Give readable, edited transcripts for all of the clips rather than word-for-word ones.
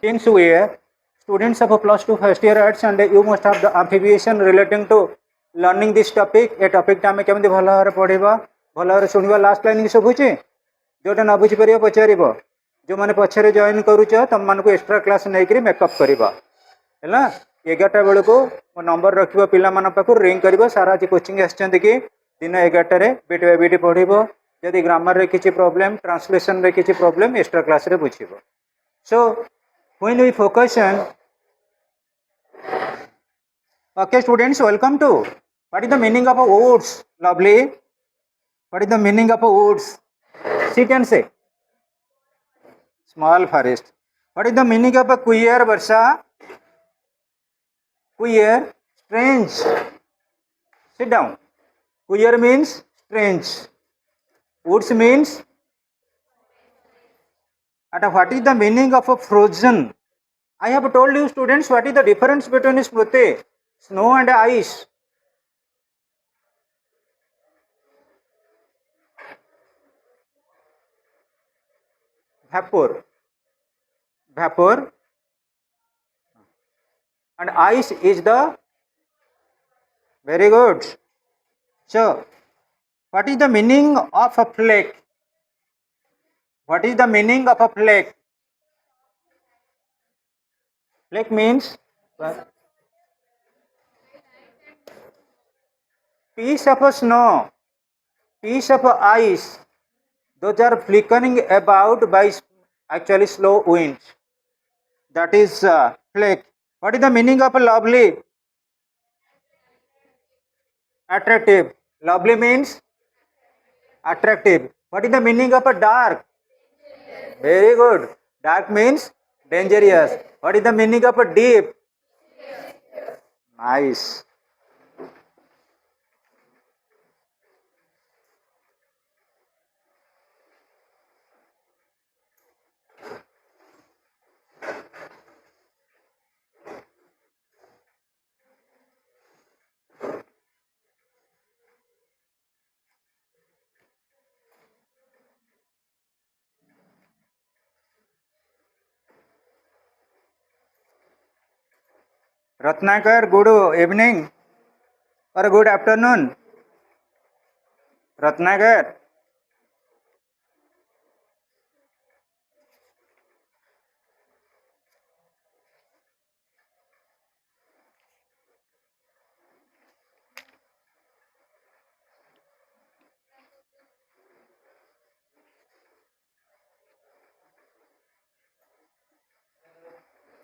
things where students of plus 2 first year arts and you must have the abbreviation relating to learning this topic. A topic टा हमें केमती भल भाव पढ़ा भल भाव शुणा लास्ट लाइन सब बुझे जोटा न बुझीपर पचार जो मैंने पछरे जॉइन करुच तुम मानक एक्सट्रा क्लास नहीं मेकअप करवा है 11टा बेलू मो नंबर रख पिला पाखु रिंग कर सारा आज कोचिंग आसछन्ति कि दिन 11टारे बिट बाय बिट पढ़ जदि ग्रामर रे किसी प्रॉब्लम ट्रांसलेशन रे किसी प्रॉब्लम एक्स्ट्रा क्लास रे बुझिबो. So when we focus on okay students, welcome to what is the meaning of woods? Lovely. What is the meaning of woods? Sit and say small forest. What is the meaning of a queer? Varsha? Queer, strange. Sit down. Queer means strange. Woods means. And what is the meaning of a frozen? I have told you students what is the difference between Smriti, snow and ice. Vapor. Vapor. And ice is the very good. So, what is the meaning of a flake? What is the meaning of a flake? Flake means piece of snow, piece of ice. Those are flickering about by actually slow winds. That is flake. What is the meaning of lovely? Attractive. Lovely means attractive. What is the meaning of a dark? Very good. Dark means dangerous. What is the meaning of a deep? Nice. Ratnakar, good evening or good afternoon. Ratnakar.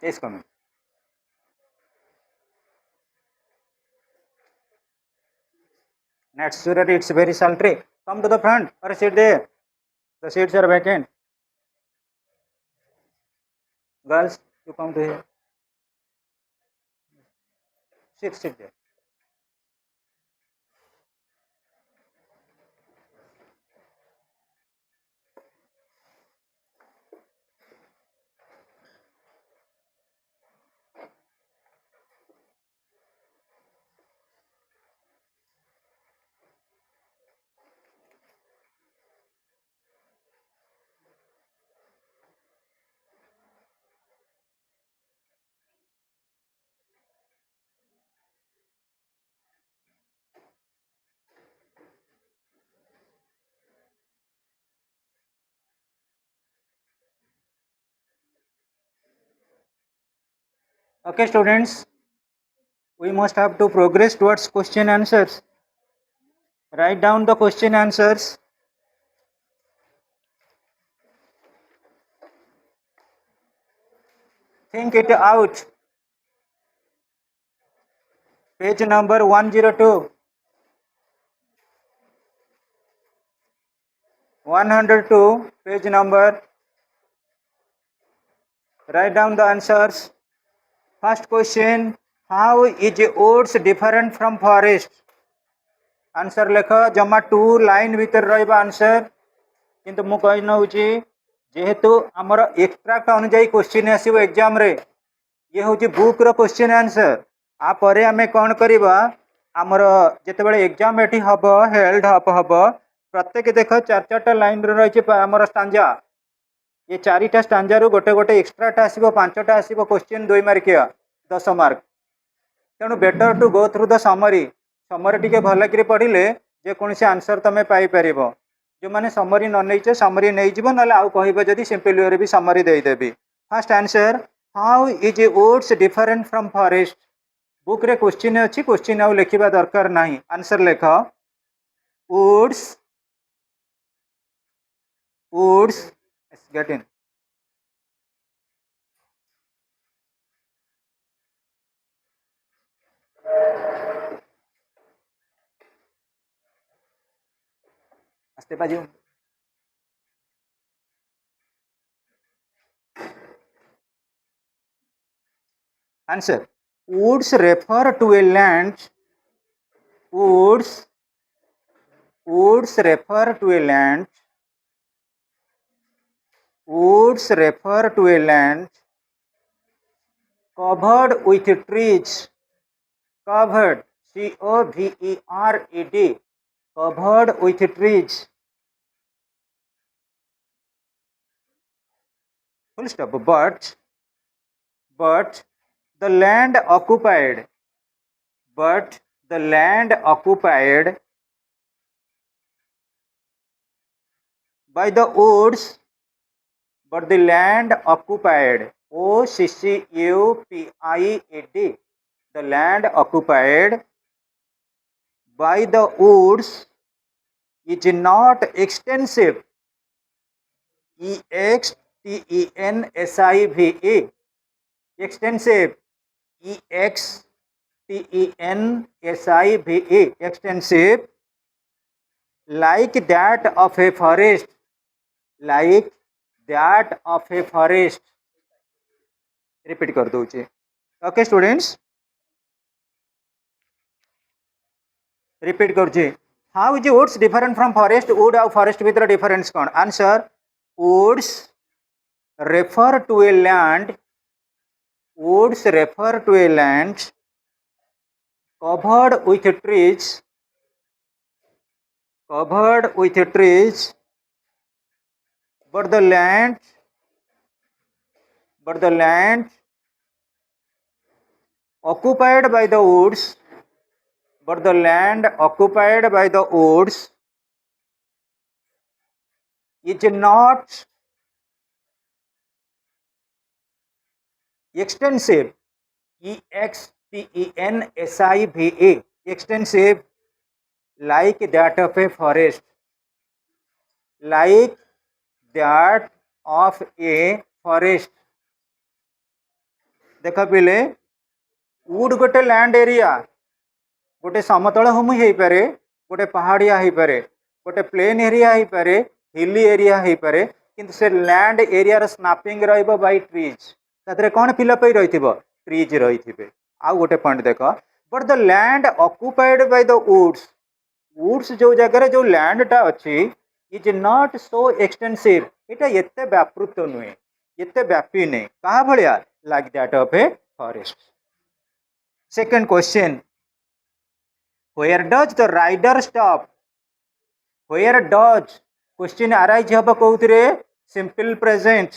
Yes, come. Next student, it's very sultry. Come to the front or sit there. The seats are vacant. Girls, you come to here. Sit there. Okay, students, we must have to progress towards question answers. Write down the question answers. Think it out. Page number 102. 102, page number. Write down the answers. First question, how is woods different from forest? Answer लेख जमा 2 line भीतर रहिबा answer किंतु मु कहि नउची जेहेतु हमर extract अनुଯାयी question आसीबो exam रे ये होची बुक रो क्वेश्चन आंसर आ परे हमें कोन करबा हमर जते बेले एग्जाम एठी हबो हेल्ड अप हबो प्रत्येक देख 4-4टा लाइन रे रहिछि हमर स्टांजा ये चारिटा स्टांजा गोटे गोटे एक्सट्राटा आसो 5टा आसो क्वेश्चन 2 मार्किया 10 मार्क तेणु better to go through the summary summary टी भल कि पढ़ले जेकोसी आंसर तुम पाइपर जो मैंने समरी न नहीं समरी नहीं ना आउ कह जदि सिंपल वे भी समरी देदेवी fast answer how is woods different from forest book रे क्वेश्चन अच्छी क्वेश्चन आउ लिखा दरकार ना आंसर लेख वुड्स वुड्स गेट इन आस्ते बाजू answer woods refer to a land woods refer to a land woods refer to a land covered with trees covered COVERED covered with trees full stop but the land occupied by the woods but the land occupied OCCUPIED the land occupied by the woods is not extensive EXTENSIVE extensive EXTENSIVE extensive like that of a forest repeat कर दूचे okay students repeat करुचे how is woods different from forest wood आउ forest भीतर difference कौन answer woods refer to a land covered with trees but the land occupied by the woods is not extensive EXTENSIVE extensive like that of a forest देख पिले would गोटे land area गोटे समतल भूमि हो पारे गोटे पहाड़िया हो पारे गोटे प्लेन एरिया हो पारे हिली एरिया हो पारे किंतु से लैंड एरिया स्नापिंग रहिबो बाय ट्रीज तादरे कौन फिलअप हो रही ट्रीज रही थे आउ गोटे पॉइंट देख but the land occupied by the woods जो जगह जो लैंड टा अच्छी इज नॉट सो एक्सटेंसिव एटा एते व्यापृत नुहे एते व्यापी नहीं कहा भलिया like that of a forest second question where does the rider stop where does question arise हम कौन सिंपल प्रेजेंट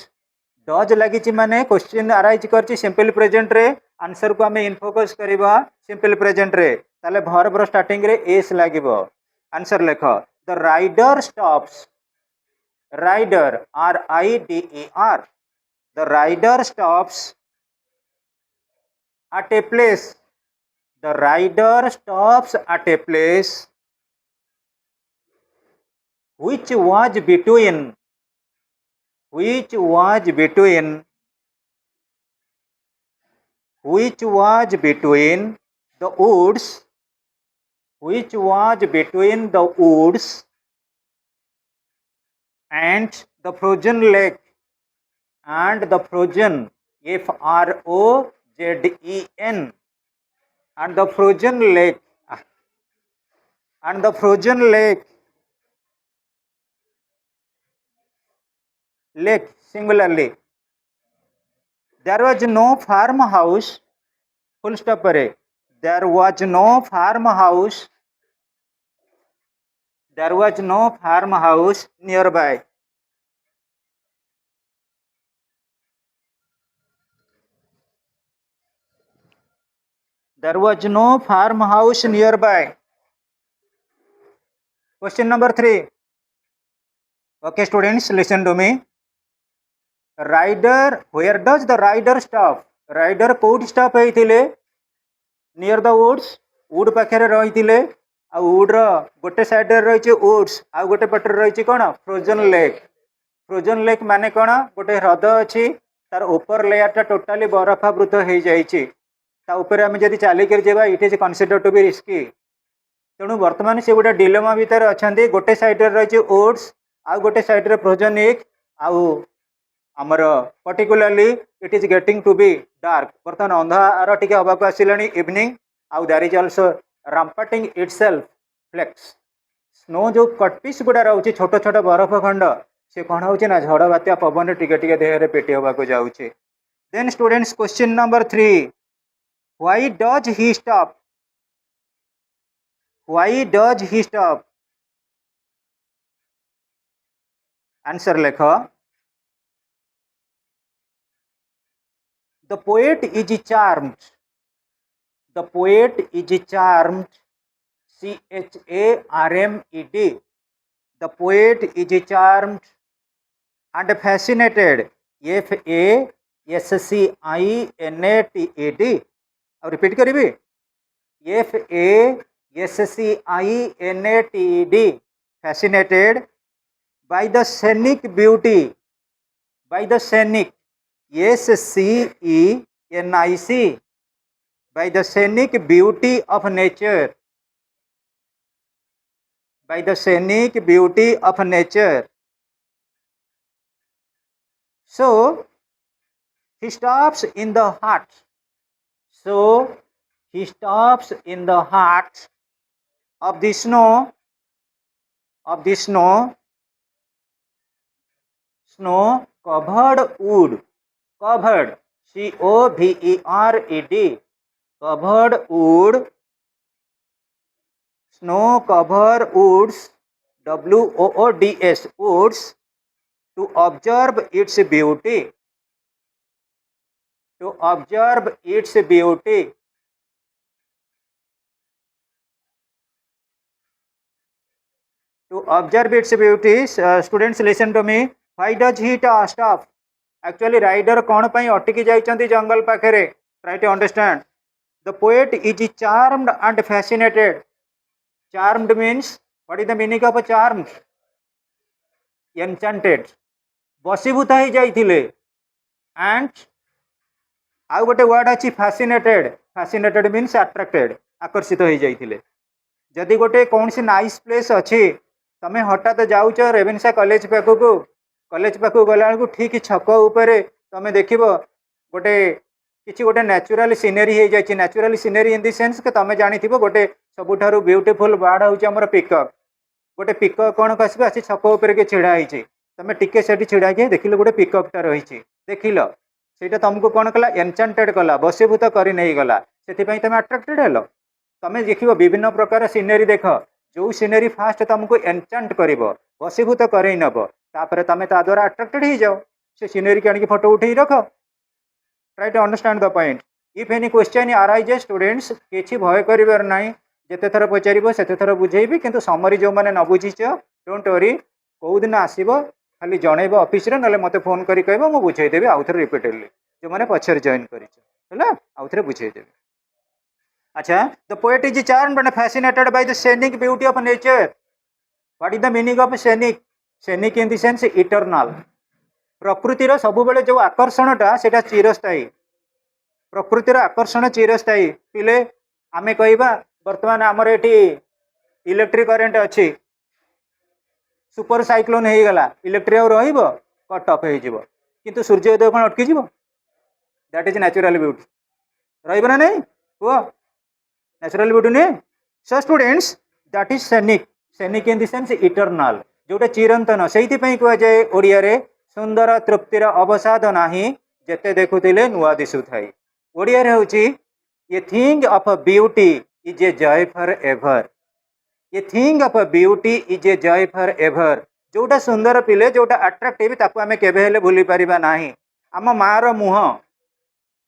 डज लगी माने क्वेश्चन अराइज कर सिंपल प्रेजेंट रे आंसर को आम इनफोकस करवा सिंपल प्रेजेंट रे ताले वर्ब रो स्टार्टिंग रे एस लागिबो आंसर लेख the rider stops rider RIDER the rider stops at a place the rider stops at a place which was between the woods and the frozen lake and the frozen FROZEN and the frozen lake singularly there was no farmhouse full stop pare there was no farmhouse nearby There was no farmhouse nearby. Question number 3. Okay, students, listen to me. Rider, where does the rider stop? Rider code stop होइथिले? Near the woods. Wood पाखरे रहिथिले. आ wood रो गोटे side रे रहिछि woods, आ गोटे पटर रहिछि कोन? Frozen lake. Frozen lake माने कोन? गोटे ह्रद अछि. तार ऊपर लेयर टा टोटली बरफावृत हो जाइछि. ता ऊपर आमे जदि चाली कर जेबा, it is considered to be risky. तेणु वर्तमान से गोटे डिलेमा भितर अच्छा गोटे सैड्रे रही ओट्स आउ गोटे सैड्रे फ्रोजन एग आउ आमर particularly it is getting to be dark बर्तमान अंधार टिके हवा को आसिलानी इवनिंग आउ देयर इज आल्सो रैम्पेटिंग इटसेल्फ फ्लेक्स स्नो जो कटपीस गुड़ा रोचे छोट छोट बरफ खंड से कौन हो ना झड़ बात्या पवन टिके टिके देह पेटी हवा को जाऊे. Then students question number 3. Why does he stop? Why does he stop? Answer lekha. The poet is charmed. The poet is charmed. CHARMED. The poet is charmed and fascinated. FASCINATED. अब repeat करिबी. FASCINATED. Fascinated by the scenic beauty. By the scenic. SCENIC. By the scenic beauty of nature. By the scenic beauty of nature. So he stops in the heart. So he stops in the heart of the snow. Of the snow covered wood. Covered. COVERED. Covered wood. Snow covered woods. WOODS. Woods. To observe its beauty. To observe its beauty. To observe its beauty. Students, listen to me. Why does he stop? Actually, rider कौन पाई अटकी जाइछंती जंगल पाखरे. Try to understand. The poet is charmed and fascinated. Charmed means, what is the meaning of charmed? Enchanted. बसीभूत हो जाइथिले. And आउ गोटे word अछि fascinated. Fascinated means attracted. आकर्षित हो जाइथिले. जदि गोटे कौन सी नाइस प्लेस अच्छी तमें हठात जाऊच रेवेन्सा कॉलेज पाखक गला ठीक छक उपरे तमें देख गोटे किसी गोटे नेचुरल सीनेरी हो जाए. Natural scenery in the sense कि तुम जानी गोटे सबुठारु ब्यूटीफुल बर्ड हूँ आम पिकक. गोटे पिकक कौन कस आसी छक उपर के छिड़ा होती तुम टिके से छिड़ा कि देख गोटे पिककटा रही देखिल से तुमको कौन कला एनचांटेड कला बसीभूत कर नहीं गला से तुम अट्राक्टेड हेल. तुम देख विभिन्न प्रकार सीनेरी देख जो सीनेरी फास्ट तुमको एनचांट कर बसीभूत कर नब तापर तुम ता द्वारा अट्राक्टेड हो जाओ से सीनेरी की आनिक फोटो उठे रख. Try to understand the point. If any question arises students किसी भय कर ना जिते थर पचार से थर बुझेबी किंतु समरी जो मैंने न बुझीच डोंट वरी कौ दिन आसब खाली जनइब ऑफिस रे नले मते फोन करी कहबो मु बुझेदेवी आउ थे रिपीटेडली जो मैंने पछर जॉइन कर आउ थे बुझेदेवी. अच्छा, the poet is charmed and fascinated by the scenic beauty of nature. What is the meaning of scenic? Scenic in the sense eternal. प्रकृतिर सब बेले जो आकर्षणटा सेटा चिरस्थायी. प्रकृतिर आकर्षण चिरस्थायी. पिले आमे कहबा वर्तमान आमर एटी इलेक्ट्रिक करेंट अच्छी सुपर साइक्लोन हो गला इलेक्ट्रिक आउ रहिबो कट ऑफ हो जिवो किंतु सूर्योदय कोन अटकी जिवो. That is natural beauty. रहिबो ना नहीं को नेचुरल ब्यूटी नहीं. So students that is scenic. Scenic in the sense eternal जोटा चिरंतन से कह जाए ओडिया रे सुंदर तृप्तिर अवसाद नाही जेते देखुथिले नुआ दिसु थाई. ओडिया रे होची a thing of beauty is a joy for ever. A thing of beauty is a joy for ever. जोटा सुंदर पिले जोटा अट्राक्टिव ताकू आमे केबे हेले भूली परिबा नाही. आम मार मुह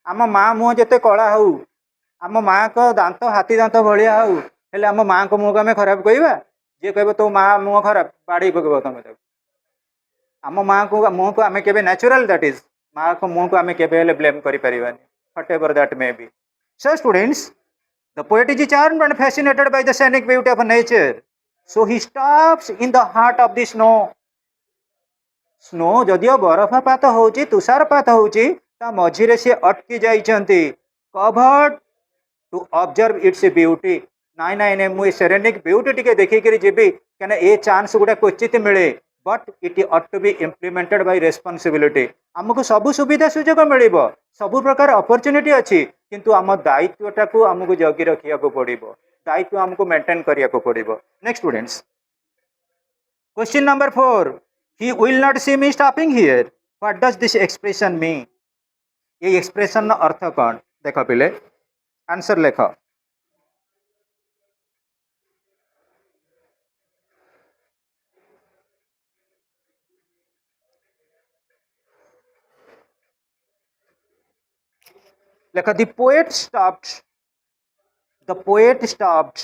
आम माँ मुह जेते कला हो आम माँ को दांत हाथी दांत भाया हूँ हेल्ले आम माँ को मुँह को आम खराब कहवा जी कह तो माँ मुँह खराब बाड़ी पकड़ तुम आम माँ को मुँह को आम के नेचुरल दैट इज माँ को मुँह को आम के ब्लेम कर what ever that may be so students the poet is charmed and fascinated by the scenic beauty of nature so he stops in the heart of the snow snow जदियो बरफपात होची तुषारपात होची ता मझिरे से अटकी जाइछंती covered to observe its beauty नाई नाई नाई मुझे सेरेनिक ब्यूटी टिके देखिकी जीवी क्या ये चांस गुड़ा क्वचित मिले but it ought to be implemented by responsibility आमको सब सुविधा सुजोग मिल सब प्रकार अपॉर्चुनिटी अच्छी किंतु आम दायित्वटा को आमको जगी रखा पड़ो दायित्व आमको मेंटेन करिया पड़ो next students question number 4 he will not see me stopping here what does this expression mean ये एक्सप्रेशन अर्थ कौन देख पिले आंसर लेख लेख the poet stopped the poet stopped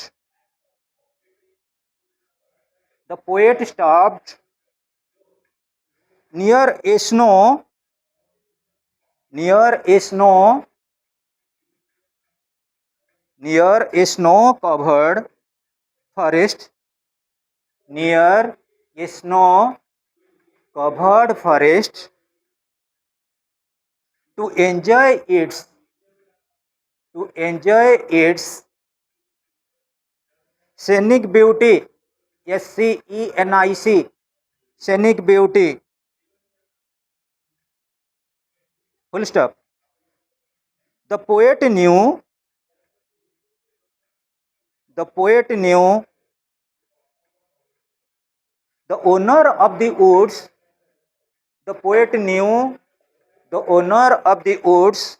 the poet stopped near a snow near a snow near a snow covered forest near a snow covered forest to enjoy its scenic beauty scenic scenic beauty full stop the poet knew the owner of the woods the poet knew the owner of the woods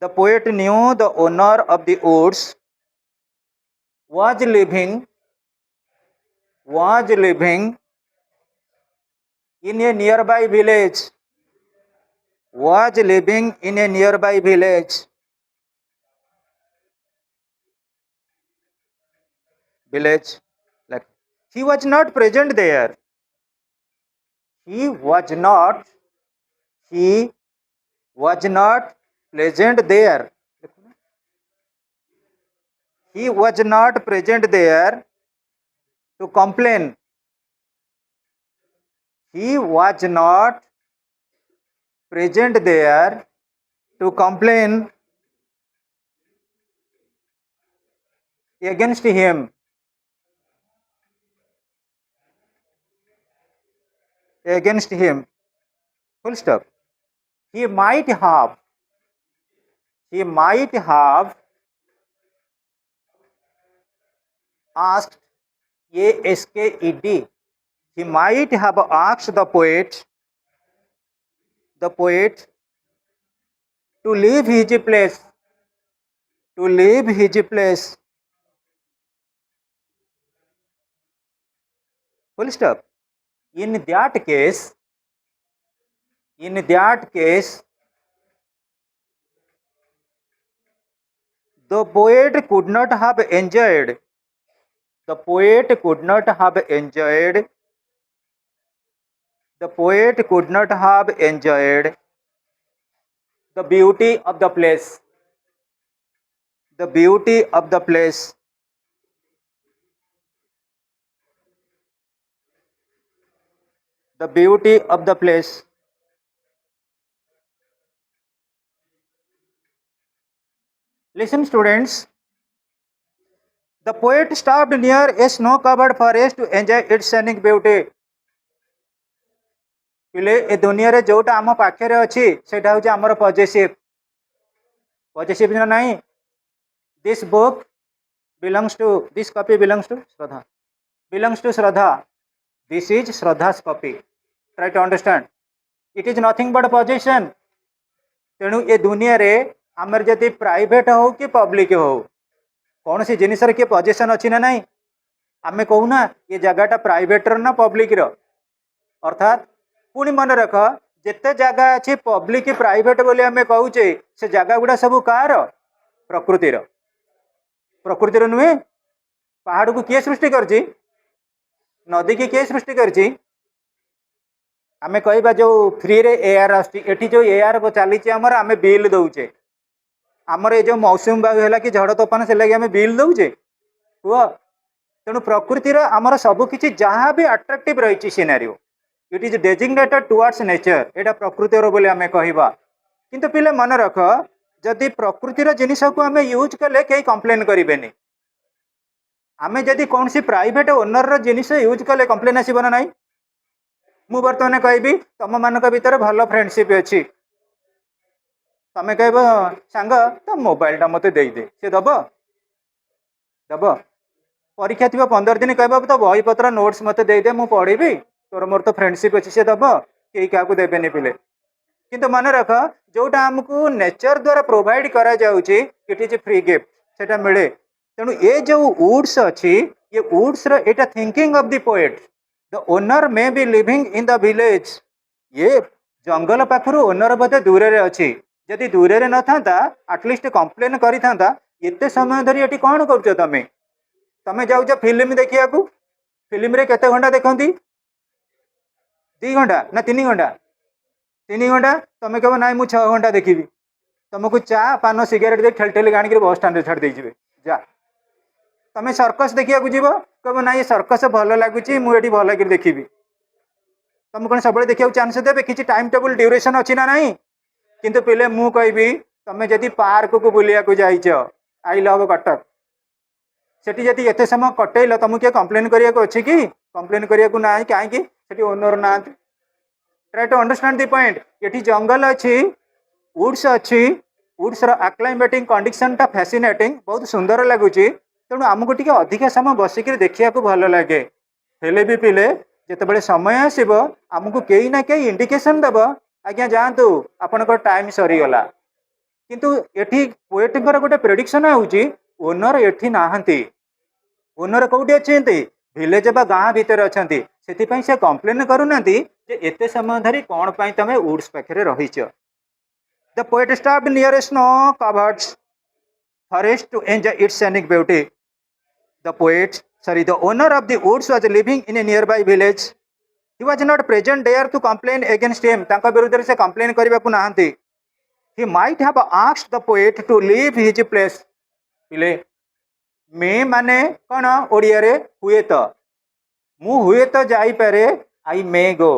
the poet knew the owner of the woods was living in a nearby village was living in a nearby village like he was not present there he was not present there he was not present there to complain he was not present there to complain against him full stop he might have asked asked he might have asked the poet to leave his place full stop in that case the poet could not have enjoyed the poet could not have enjoyed the beauty of the place the beauty of the place listen students the poet stopped near a snow covered forest to enjoy its scenic beauty पिले ए दुनिया रे जोटा आम पाखे अच्छी से आमर positive ना नहीं this book belongs to this copy belongs to Shraddha this is Shraddha's copy try to understand it is nothing but position तेणु ए दुनिया रे आमर जदि प्राइवेट हो कि पब्लिक हो कौन सी जिनिस किए पोजिशन अच्छी ना नहीं आमे कहूना ये जगहटा प्राइवेट ना पब्लिक अर्थात पुणी मन रख जिते जगह अच्छी पब्लिक प्राइवेट बोली आम कहूचे से जगह गुड़ा सब कार प्रकृतिर प्रकृतिर नुहे पहाड़ को किए सृष्टि कर नदी की किए सृष्टि कर आम कह जो फ्री रे एयर आठी जो एयर चली आमर आम बिल दौचे आमर ये जो मौसुमी बायु है कि झड़ तोफान से लगे आम बिल दौचे कह तेणु प्रकृतिर आमर सबकि जहाँ भी अट्राक्टिव रही scenario it is designated towards nature यहाँ प्रकृतिर बोली आम कहवा किंतु पिले मन रख जदि प्रकृतिर जिनिस को आम यूज कले कहीं कंप्लेन करें आम जदि कौन सी प्राइवेट ओनर जिनिस यूज कले कंप्लेन आसब ना मु बर्तमान कहबी तुम मान भर भल फ्रेंडशिप अच्छी तमें कह सांग तो मोबाइलटा मत दे सी दब दब परीक्षा थी 15 दिन कह तो बही पत्र नोट्स मत दे मुझे पढ़ी तोर मोर तो फ्रेंडशिप अच्छी सी दब कई क्या देवेनि पिले किंतु मन रख जोटा आमको नेचर द्वारा प्रोवाइड करा जाउची इट इज फ्री गिफ्ट सेटा मिले तेणु ये जो वुड्स अच्छी ये woods Etah thinking of the poet the owner may be living in the village ये जंगल पाखर ओनर बोधे दूर रे अच्छी जदि दूर रे न था आटलिस्ट कंप्लेन करी था एते समय धरी एटी कौन कर तमें तमें जाऊच फिल्म देखिया फिल्म रे केते घंटा देखती 2 घंटा ना 3 घंटा 3 घंटा तुम्हें कह ना मुझे 6 घंटा देखी तुमको चा पान सिगरेट दे ठेल ठेल आनिक बस स्टाण्ड छाड़ दे जा तुम्हें सर्कस देखा जीव कह ना ये सर्कस भल लगुच मुझे भल कर देखी तुम कौन सब देखा चांस देवे कि टाइम टेबल ड्यूरेशन अच्छी ना ना किंतु पिले मु कहबी तुम्हें जदि पार्क को बुलिया जाइच आई लव कटक सेठी जदि एते समय कटेल तुमको किए कंप्लेन करिया अच्छी कि कंप्लेन करिया ना कहीं ओनर ना try to understand the point ये जंगल अच्छी वुड्स अच्छी वुड्स आक्लाइमेटिंग कंडीशन टा फैसिनेटिंग बहुत सुंदर लगुच तेणु आमको टी अधिक समय बसिक देखा भल लगे हेले भी पिले जिते समय आसब आमको कहीं ना कहीं इंडिकेशन देव आज्ञा जातु आपण टाइम सरीगला किंतु एठी पोएटर गोटे प्रेडिक्शन होची ओनर एठी नाहंती ओनर कौटी अच्छे विलेज बा गाँ भितर अच्छा से कंप्लेन करूना एते समय धरी कौन पाई तमे वुड्स पाखे रहीच the poet stopped near a snow covered forest to enjoy its scenic beauty the owner of the woods was living in a nearby village. He was not present there to complain against him. तांका विरुद्ध से complain करबा को नाहंती. He might have asked the poet to leave his place. पिले मे माने कौन ओडिया रे हुए तो मु हुए तो जाई पारे आई मे गो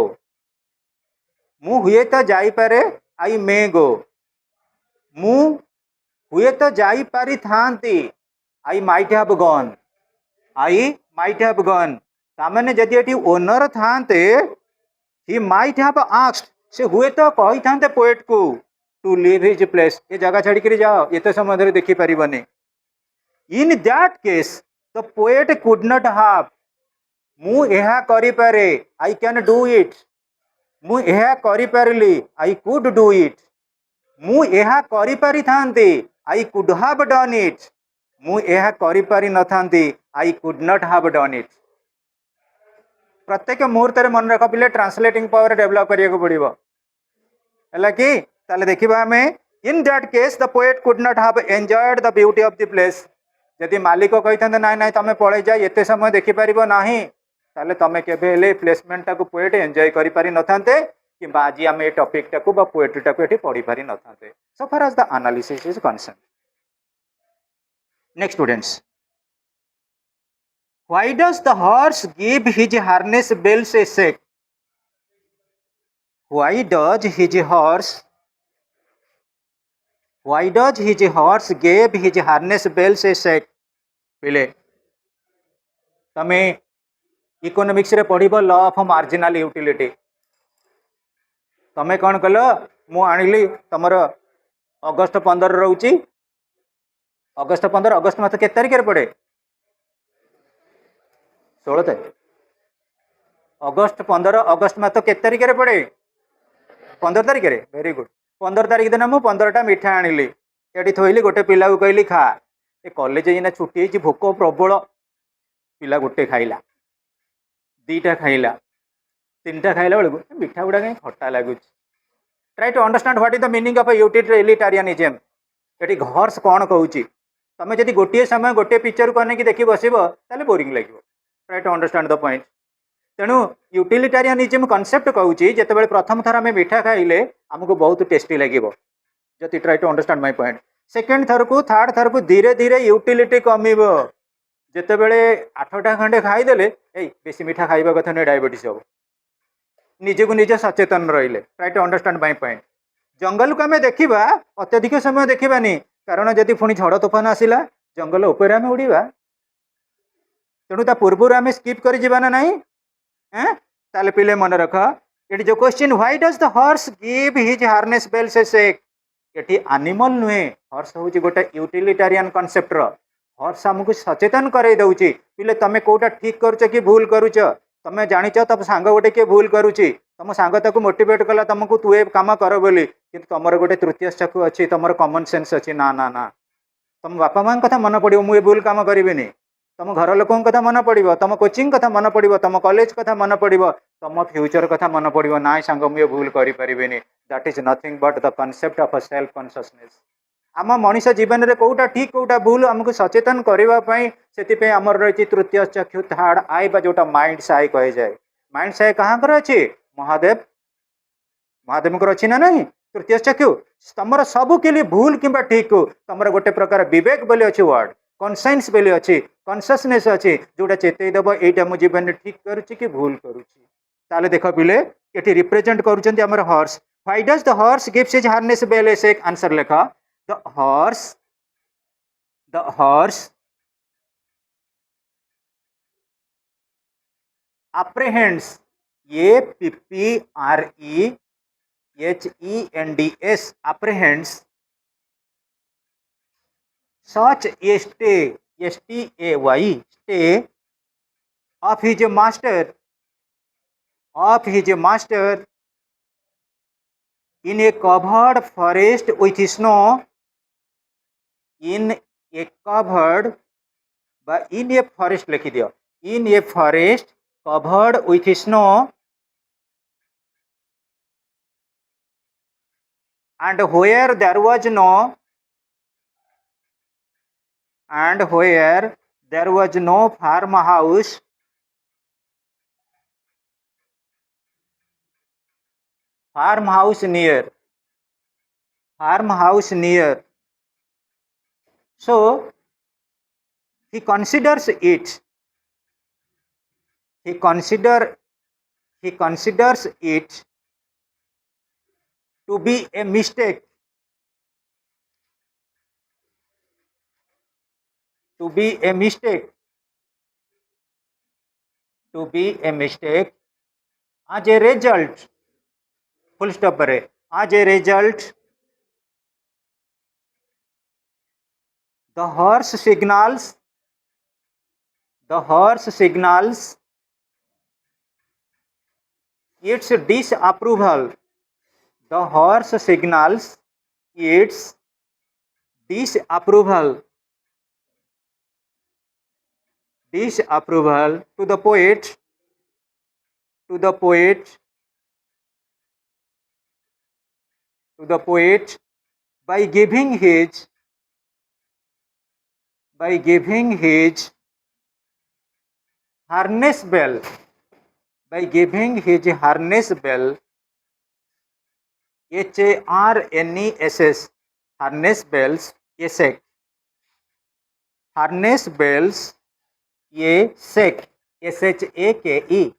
मु हुए तो जाई पारे आई मे गो मु हुए तो जाई पारी थांती I might have gone I might have gone तामने जदि एटी ओनर थांते ही माइट हैव आस्क्ड से हुए तो कही थांते पोएट को टू लीव हिज प्लेस ये जगह छाड़ी कर जाओ एते समय धरि देखि परिबनी in that case the poet could not have मु एहा करि पारे आई कैन डू इट मु एहा करि पारली आई कुड डू इट मु एहा करि पारि थांती I could have done it मु एहा करि पारि न थांती I could not have done it प्रत्येक मुहूर्त मन रख पिले ट्रांसलेटिंग पावर डेवलप करिया पड़ो है कि ताले देखिबा हमें इन that case the poet could not have enjoyed the beauty of the place जदि मालिक कही था ना ना तुम पड़े जा एते समय देखिपर ना ताले तुम के प्लेसमेंट टाक पोएट एंजॉय करि पारि न थांते कि आज आम ये टॉपिक टाक पोएट्री टाक ये पढ़ी पारि न थांते so far as the analysis is concern next students Why does the horse give his harness bells a shake? Why does his horse give his harness bells a shake? पिले तमे economics रे पढ़िबो law of marginal utility तमे कौन कल मु आनिली तमर अगस्त 15 रहउची अगस्त 15 अगस्त मास के तारिख रे पड़े 16 तारीख अगस्त 15 अगस्त मास के तारिख रे पड़े 15 तारिख रे वेरी गुड 15 तारिख दिन मु 15टा मिठा आनिली एटी थोइली गोटे पिला को कहली खा ए कॉलेज इना छुट्टी है भोक प्रबल पिला गोटे खाइला 2टा खाइला 3टा खाइला बेलू मिठा गुड़ा कहीं खट्टा लगुच try to understand what is the meaning of utilitarianism ये हॉर्स कौन कहूँ तुम जब गोटे समय गोटे पिक्चर को अनेक देखी बस बोरिंग लगे try to understand the point तेणु यूटिलिटारियनिज्म कॉन्सेप्ट कहूँ जिते प्रथम थर आम मीठा खाइले आमको बहुत टेस्टी लगे जदि try to understand my point second थर को थर्ड थर को धीरे धीरे यूटिलिटी कमिब जिते बड़े 8टा खंडे खाईदे बेसी मीठा खाइबा कथा नहीं डायबिटीज हम निजे को निजे सचेतन रही try to understand my point जंगल को आम देखा अत्यधिक समय देखानी कारण जदि पुणी झड़ तोफान आसला जंगल उपर आम उड़ा तेणु ता पूर्व आम स्कीप कर ना नहीं ताले पिले मन रख ये जो question why does the horse give his harness bells a shake ये एनिमल नुहे हॉर्स हूँ गोटे यूटिलिटारियन कॉन्सेप्ट हॉर्स आमको सचेतन करे दउची पिले तमे कोटा ठीक करुच कि भूल करुच तमे जानिच तम सांग गोटे किए भूल करुची तुम सांग ताको मोटिवेट कला तुमको तू ए काम कर बोली कि तुमर गोटे तृतीय चक्षु अच्छी तुम कॉमन सेंस अच्छी ना ना ना तुम बापा माँ कथा मन पड़ो मुझे भूल काम करी तुम घर लोक कथा मन पड़ो तुम कोचिंग कथा मन पड़ो तुम कॉलेज कथा मन पड़ो तुम फ्यूचर कथा मन पड़ो ना सांग मुझे भूल करें that is nothing but the concept of self consciousness आम मनीष जीवन में कौटा ठीक कौटा भूल आमको सचेतन करने से आमर रही तृतीय चक्षु थर्ड आई जोटा माइंड आई कहे जाए माइंड आई कहाँ अच्छी महादेव महादेव अच्छी ना नहीं तृतीय चक्षु तुम सबू के लिए भूल कि ठीक को तुम गोटे प्रकार विवेक बोली अच्छी वर्ड कॉन्साइंस बोली अच्छी कॉन्सियसनेस अच्छी जोटा चेतईदेव यहाँ मो जीवन में ठीक करुच्ची कि भूल करुच्ची देख पिले ये रिप्रेजेंट कर horse why does the horse gives his harness bell a shake answer लेख the horse apprehends apprehends apprehends such a stay of his master in a covered forest with snow in a covered in a forest लिखी दियो in a forest covered with snow and where there was no farmhouse near so he considers it to be a mistake as a result full stop पर as a result the horse signals its disapproval to the poet by giving his harness bell HARNESS harness bells a shake harness bells a shake SHAKE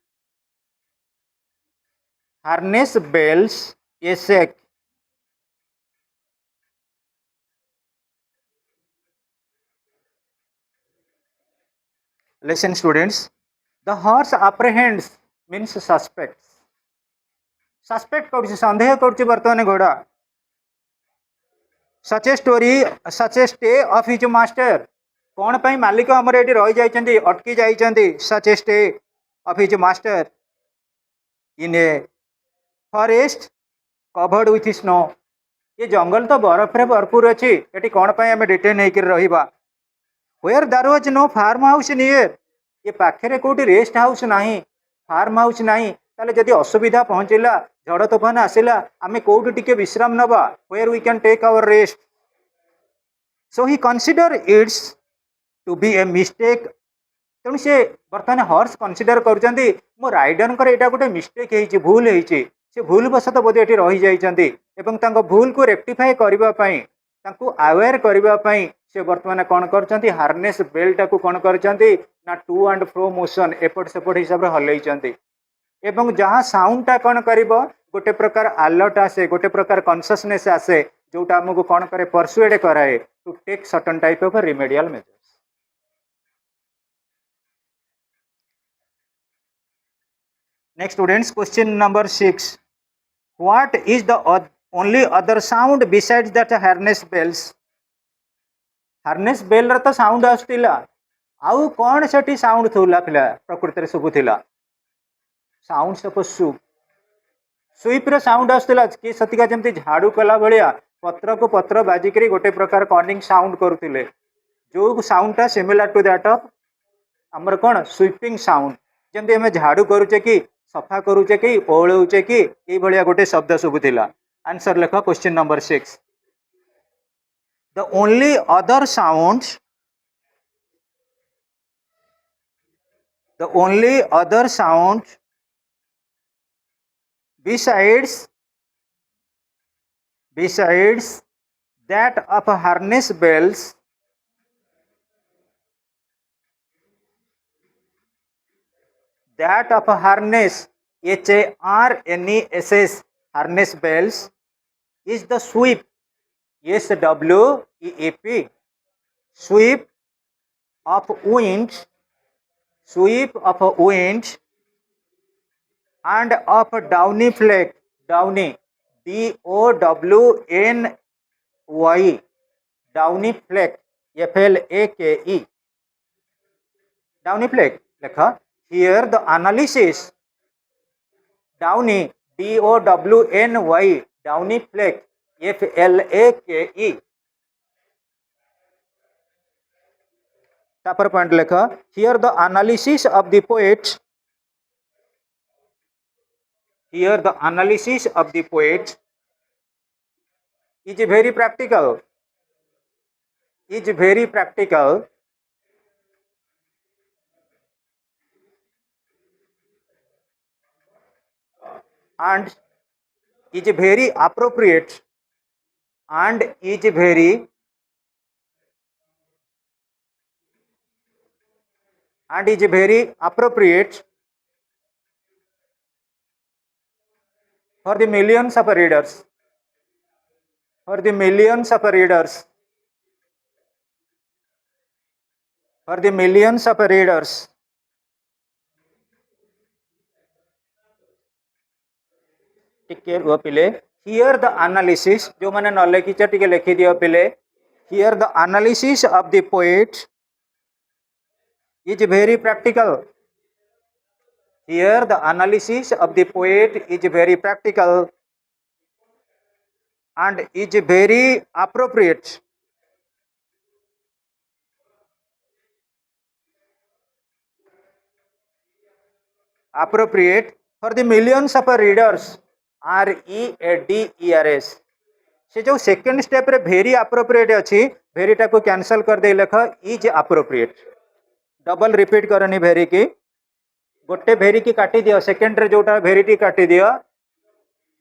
harness bells a shake listen students the horse apprehends means suspects करुछि संदेह करुछि वर्तमान घोड़ा such a stay of his master कौन पाई मालिक हमर eighty रही जाइछन्ती अटकी जाइछन्ती such a stay of his master in a forest covered with snow ये जंगल तो बरफ रे भरपूर अच्छी ये कौन पाई आम डिटेन होकर रहिबा where there was no farm house near ये पाखरे कोटी रेस्ट हाउस नहीं फार्म हाउस नहीं ताले जदि असुविधा पहुँचला झड़ तोफान आसला आम कौटी टिके विश्राम नवा where we can take our rest so he consider it's to be a mistake तेणु सी बर्तमान हर्ष कनसीडर कर राइडर यहाँ गोटे मिस्टेक हो भूल होती से भूल बसत बोधे ये रही जाती भूल को रेक्टिफाए करने अवेयर करने से बर्तमान कौन कर हार्नेस बेल्ट को कौन कर टू एंड फ्रो मोशन एपट सेपट हिसाब से हल्ई एवं जहाँ साउंडटा कौन कर गोटे प्रकार अलर्ट आसे गोटे प्रकार कॉन्शियसनेस आसे जोटा आमको कौन करे परसुएड कराए to take certain type of remedial measures. Next students question number 6 what is the only other sound besides that harness bells harness bell तो साउंड आसुला आउ कौन से साउंड थोला पिला प्रकृति शुभुला साउंड सपोज सुईप्र साउंड आसुला कि सतिका जमती झाड़ू कला भाया पत्र को पत्र बाजिक गोटे प्रकार कॉर्निंग साउंड करुले जो साउंडटा सिमिलर टू दैट ऑफ आमर कौन स्वीपिंग साउंड जमती आम झाड़ू करुचे कि सफा करुचे कि ओलौचे कि ये भाया गोटे शब्द शुभुला आंसर लेख question number 6 the only other sounds the only other sound besides that of harness bells that of harness HARNESS harness bells is the sweep SWEEP sweep of wind and of downy flake downy DOWNY downy flake FLAKE downy flake lekha here the analysis downy DOWNY downy flake FLAKE तापर point लेख here the analysis of the poet is very practical and is very appropriate and is very appropriate for the millions of readers टिके रुह पिले here the analysis जो मैंने न लिखिच टिके लिखि दियो पिले here the analysis of the poet is very practical here the analysis of the poet is very practical and is very appropriate for the millions of readers READERS से जो second step रे वेरी अप्रोप्रिएट अच्छी वेरीटा को cancel कर दे लेख is appropriate double repeat करनी भेरी की गोटे भेरी की काटी दियो सेकेंड रे जोटा भेरी टी काटी दियो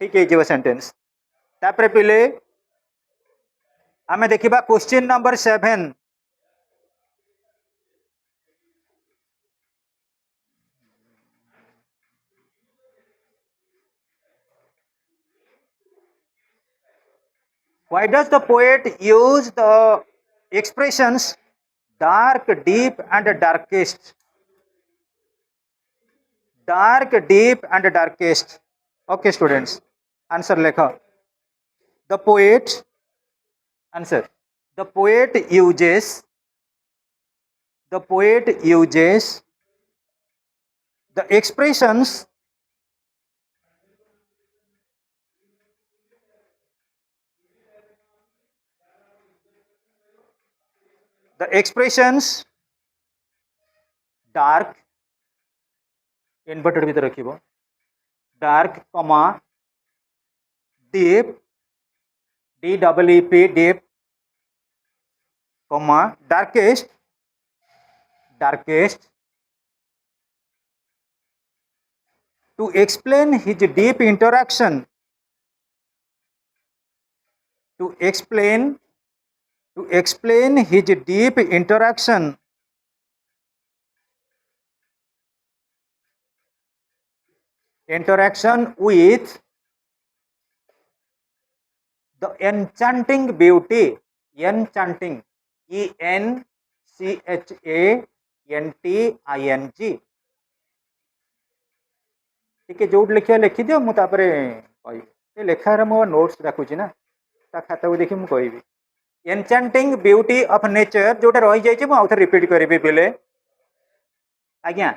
ठीक है सेंटेंस तापर पिले आमे देखिबा question number 7 why does the poet use the expressions dark, deep and darkest? Okay students, answer lekha. The poet uses the expressions dark inverted भीतर रखिबो dark comma deep DEEP deep comma darkest to explain his deep interaction to explain his deep interaction with the enchanting beauty enchanting ENCHANTING ଟିକେ ଯୋଉଠି ଲେଖିବା ଲେଖିଦିଅ ମୁଁ ତାପରେ କହିବି ଏ ଲେଖାରେ ମୋ notes ରଖୁଛି ନା ତା ଖାତାକୁ ଦେଖି ମୁଁ କହିବି ଏନଚାଣ୍ଟିଂ ବ୍ୟୁଟି ଅଫ୍ ନେଚର ଯୋଉଟା ରହିଯାଇଛି ମୁଁ ଆଉଥରେ ରିପିଟ୍ କରିବି ପିଲେ ଆଜ୍ଞା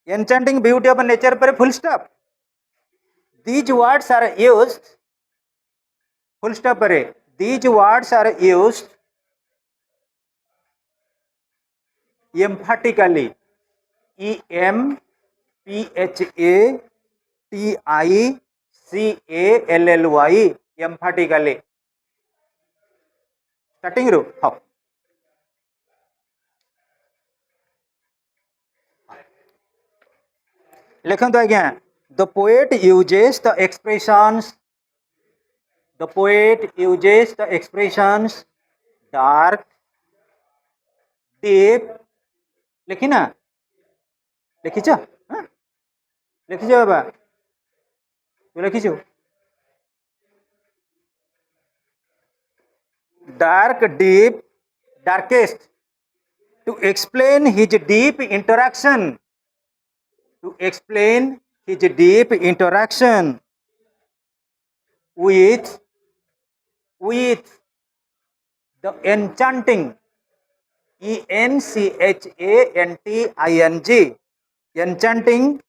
enchanting beauty of nature पर full stop these words are used full stop पर these words are used emphatically EMPHATICALLY emphatically starting ରୁ ହଁ लिखंतु आज्ञा the poet uses the expressions dark deep लिखी ना लिखिଛ लिखिଛ बाबा तू लिखिछु darkest to explain his deep interaction with the enchanting ENCHANTING enchanting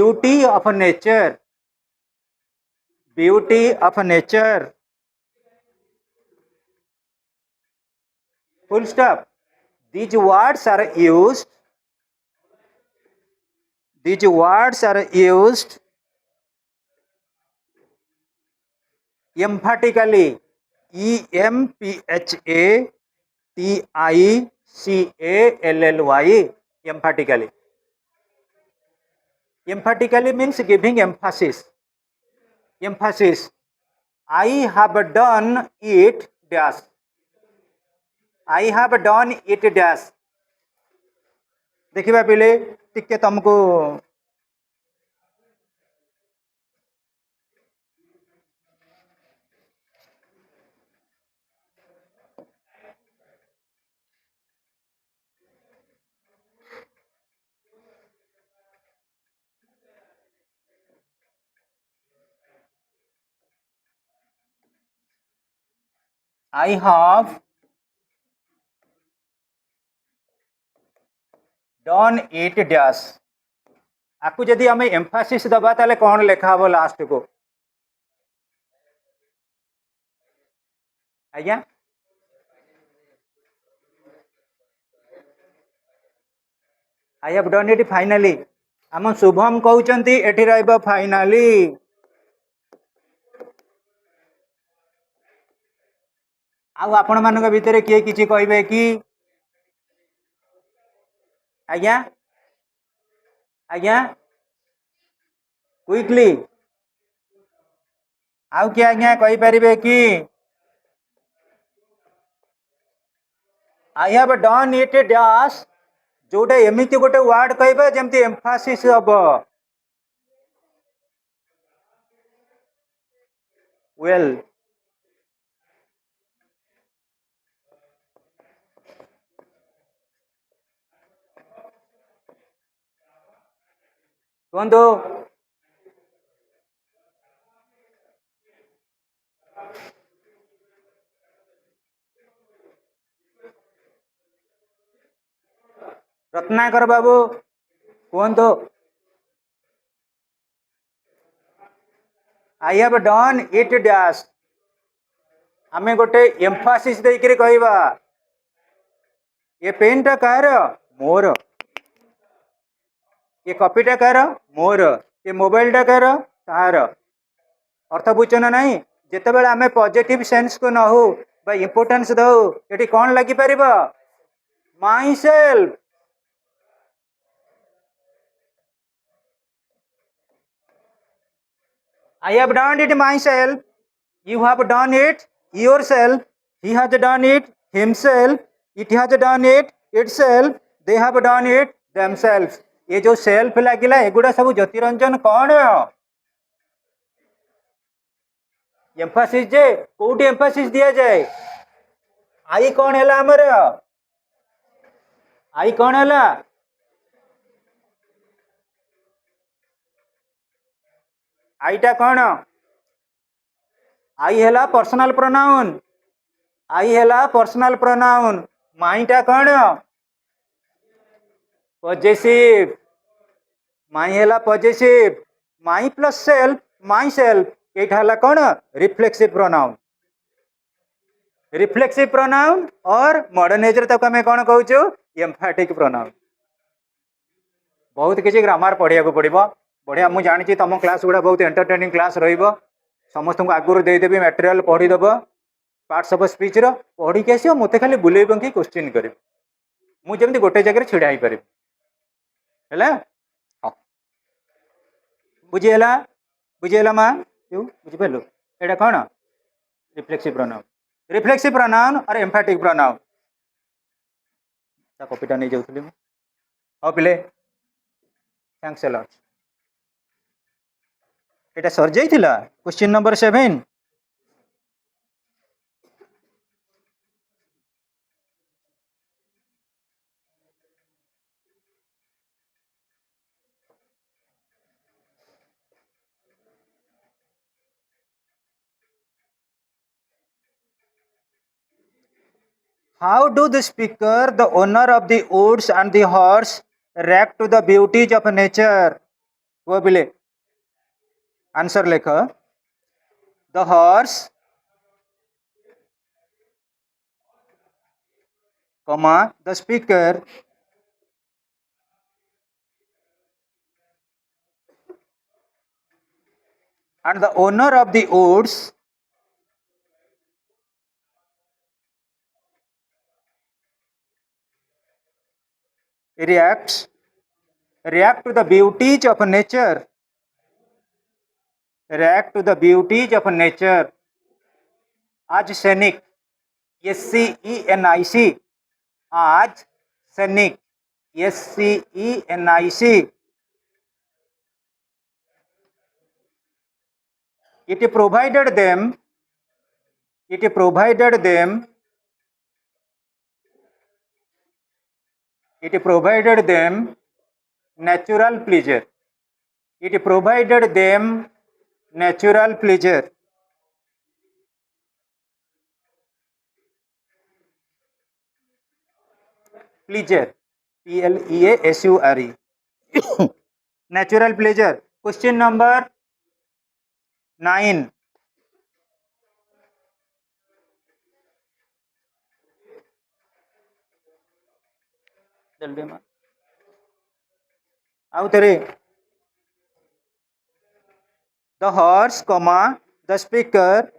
beauty of nature full stop these words are used emphatically EMPHATICALLY emphatically means giving emphasis I have done it dash देखिबा पिले टिके तुमको I have done it dash आपको यदि हमें एम्फासिस दबा ताले कौन लिखा हो लास्ट को आज्ञा I have done it finally आम शुभम कहउचंती एठी रहइबो फाइनली आउ आपण मानक भितर किए किछि कहबे कि आज्ञा क्विकली आउ कि आज्ञा कहि परिबे कि I have done it dash जोटा एमिति गोटे वर्ड कहबे जेमति एम्फासिस हबो well कुहतु Ratnakar Babu कुहतु I have done it dash आमे गोटे एम्फासिस देकरी कहबा ये पेनटा कार मोर ये कॉपीटा कार मोर ये मोबाइल टा कार तार अर्थ बुझ ना नहीं जिते आम पॉजिटिव सेंस को नहु इंपोर्टेंस दौ ये कौन लगी पार myself I have done it myself. You have done it yourself. He has done it himself. It has done it itself. They have done it themselves. ये जो सेल्फ लगिला एगुड़ा सब ज्योतिरंजन कौन एम्फासिस जे कोटी एम्फासिस दिया जाए आई कौन है आमर आई कौन है आईटा कौन आई है पर्सनल प्रोनाउन आई है पर्सनल प्रोनाउन माईटा कौन पॉजेसिव माई है possessive my plus self my self एटा है कौन रिफ्लेक्सिव प्रोनाउन रिफ्लेक्सिव प्रोनाउन और मॉडर्न एज तक आम कौन कहूँ एम्फैटिक प्रोनाउन बहुत किसी ग्रामर पढ़िया को पड़ो बढ़िया मुझे जानी तुम क्लास गुड़ा बहुत एंटरटेनिंग क्लास समस्त को आगुरी देदेवी मटेरियल पढ़ीदेव पार्ट्स ऑफ स्पीच पढ़ी के आसो मत खाली बुले बंकी क्वेश्चन कर मुझे गोटे जगह छिड़ा हो पारि बुझीगला बुझीगला माँ यू बुझिपारू यहाँ कौन रिफ्लेक्सिव प्रोनाउन और एम्फैटिक प्रोनाउन कॉपीटा नहीं जाऊँगी हाँ पिले थैंक्स अ लॉट এটা সর যাইছিলা question number 7 How do the speaker, the owner of the woods and the horse react to the beauties of nature? वो बिले आंसर लेख the horse, comma the speaker and the owner of the woods react to the beauties of nature, react to the beauties of nature आज सैनिक SCENIC आज सैनिक SCENIC it provided them natural pleasure. It provided them natural pleasure. Pleasure, PLEASURE. Natural pleasure. Question number 9. Out there. The horse, comma, the speaker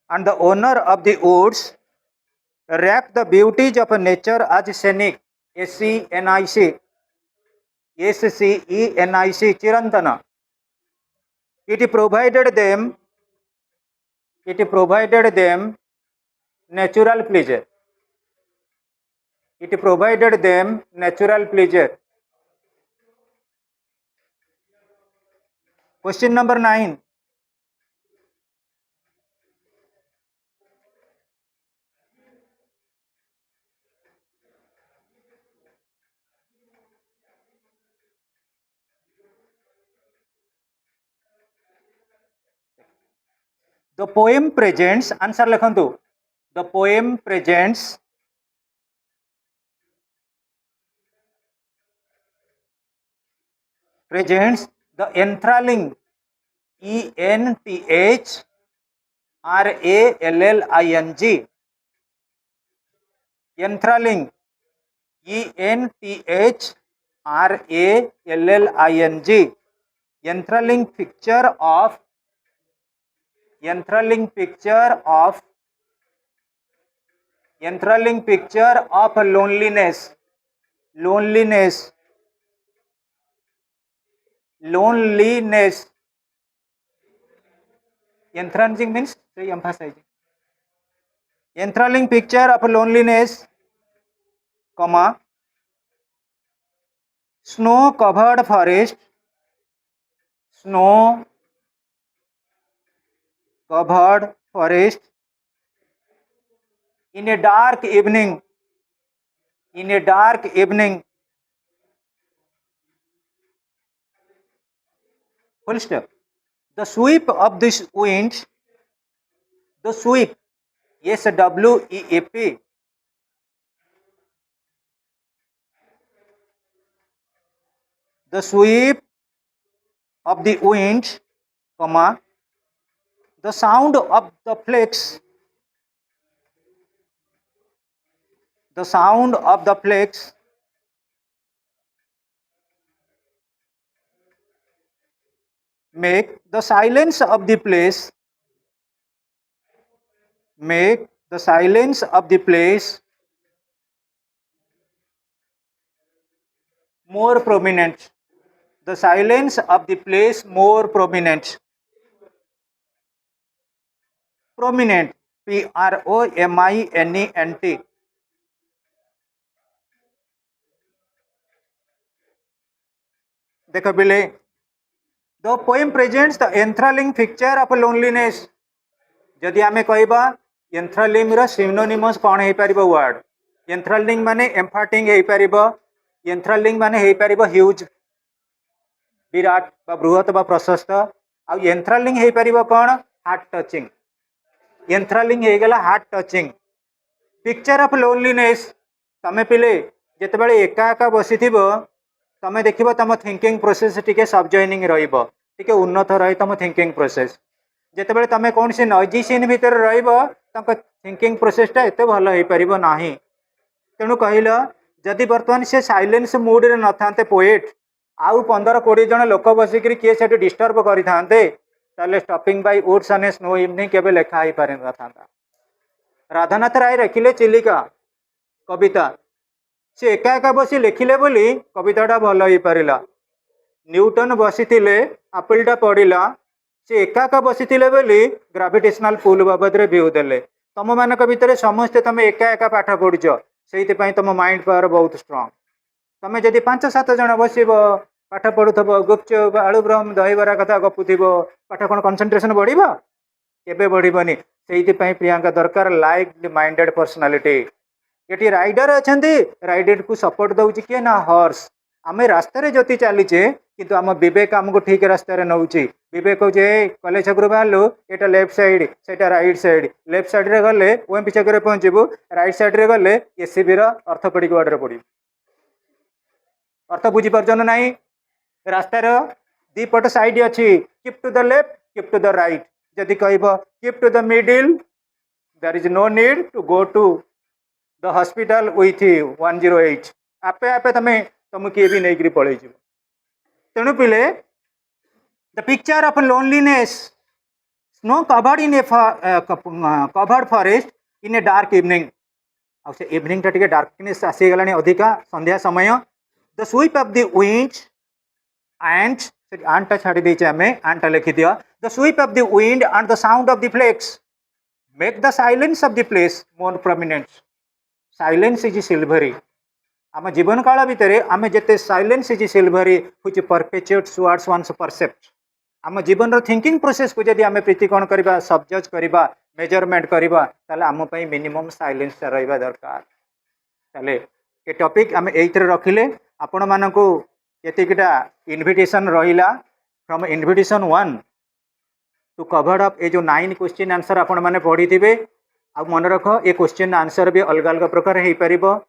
and the owner of the woods react the beauties of nature as scenic. SCENIC Chirantana. It provided them natural pleasure. It provided them natural pleasure. Question number 9. The poem presents, answer लिखंतु. The poem presents the enthralling ENTHRALLING enthralling ENTHRALLING enthralling picture of enthralling picture of enthralling picture of loneliness. Enthralling means say emphasizing. Enthralling picture of loneliness, comma, snow covered forest in a dark evening, full stop. The sweep of this wind, the sweep, SWEEP, the sweep of the wind, comma, the sound of the flakes, make the silence of the place more prominent. The silence of the place more prominent. Prominent, PROMINENT. देखो बिले, the poem presents the enthralling picture of loneliness. जदि आमे कहबा enthralling रो synonymous कोन हे परिबो word. Enthralling माने emphatic हे परिबो, enthralling माने हे परिबो huge, Virat बा बृहत बा प्रशस्त, आ enthralling हे परिबो कोन heart touching. Enthralling हे गेला heart touching. Picture of loneliness, तमे पिले जेतेबेले एका एका बसिथिबो तमे देखिबो तम थिंकिंग प्रोसेस टिके सबजॉइनिंग रहिबो, टिके उन्नत रहि तम थिंकिंग प्रोसेस. जेतेबेले तमे कोन से नॉइजी सीन भीतर रहिबो तम थिंकिंग प्रोसेस टा एते भलो हे परिबो नाही. तेनु कहिलो जदि वर्तमान से साइलेंस मूड रे न थांते पोएट आउ 15-20 जन लोक बसिकरी किए सेठी डिस्टर्ब करि थांते ताले stopping by woods on a snow evening केबे लेखा ही पारे न थांता. राधानाथ राय रखिले चिलिका कविता, से एका एका बसी लिखिले बोली कविताटा भल हो पारिला. न्यूटन बसीथिले आपिलटा पड़िला, से एका एका बसीथिले बोली ग्राविटेशनल पुल बाबद रे व्यू देले. तम मानक भितर समस्ते तमे एका एका पाठ पढ़ुछ, सेइति पई तम माइंड पावर बहुत स्ट्रांग. तमे जदि 5-7 जन बसिबो पाठ पढ़ुथबो, गुपचुप आलू ब्रह्म दहीबरा कथा गपुथिबो, पाठ कोन कंसंट्रेशन बढ़िबो? केबे बढ़िबनी. सेइति पई प्रियंका दरकार लाइक माइंडेड पर्सनालिटी. ये राइडर अच्छा राइडर को सपोर्ट दौर किए ना हॉर्स. आम रास्तार जति चलीचे किंतु आम विवेक आमको ठीक रास्तार नौची. विवेक कौचे कॉलेज छक बाहर ये लेफ्ट साइड से राइट साइड, लेफ्ट साइड रे गले ओएमपी छक पहुंचबू, राइट साइड रे गले एससीबी अर्थोपेडिक वार्ड रे पड़ू. अर्थ बुझीपार ना. रास्तार दीपट साइड अच्छी, keep to the left keep to the right. जदि कह keep to the middle there is no need to go to the hospital with 108. आपे आपे तुम किए भी नहीं पलि. तेणु पिले the picture of loneliness, snow covered in a covered forest in a dark evening. आउ से इवनिंग टा डार्कनेस आसीगलानी अधिका संध्या समय. The sweep of the wind and आंटा छाड़ी देचे आमे आंटा लिखि दियो. The sweep of the wind and the sound of the flakes make the silence of the place more prominent. Silence is silvery. आम जीवन काल भितर आम जिते silence is silvery which perpetuates towards one's percept. आम जीवन थिंकिंग प्रोसेस को जदि आम प्रीतिकोण करबा, सबजज करबा, मेजरमेंट करबा, ताले आम पई मिनिमम साइलेंस रहबा दरकार. ताले ए टॉपिक आम एइथरे रखिले आपण मानकू एतिकिटा इनविटेशन रहिला from invitation 1 to cover up. ए जो 9 क्वेश्चन आंसर आपण माने पढ़ी थिबे. आ मन रख ए क्वेश्चन आंसर भी अलग अलग प्रकार हो पार.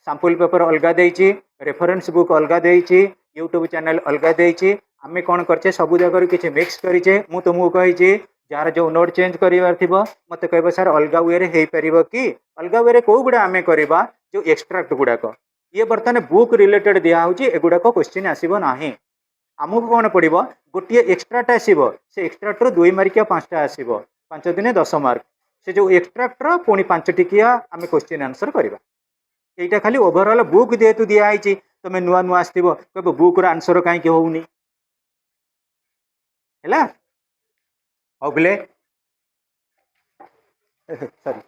सैंपल पेपर अलग देइछि, रेफरेंस बुक अलग देइछि, यूट्यूब चैनल अलग देइछि. आमे कोन करछे सब जगह किछि मिक्स करिछे. मु तुमको कहिछि जार जो नोट चेंज करिवार थिबो मते कहबो सर अलग वे रे हेइ परिबो कि. अलग वे रे को गुडा आमे करबा जो एक्सट्रैक्ट गुडाक ये बर्तमान बुक रिलेटेड दिया होछि, एगुडाक क्वेश्चन आसीबो नाही. आमको कौन पड़ो गोटे एक्सट्राटा आसो से एक्सट्राक्टर 2 मार्किया 5टा आसो 5 दिन 10 मार्क से जो एक्सट्राक्टर पुणी 5 टिकिया आम क्वेश्चन आंसर करवा यहाँ खाली ओभरऑल बुक जेहेतु दिखाई तुम नुआ नुआ आसो कह बुक आंसर कहीं होनी है। हाँ पिले सॉरी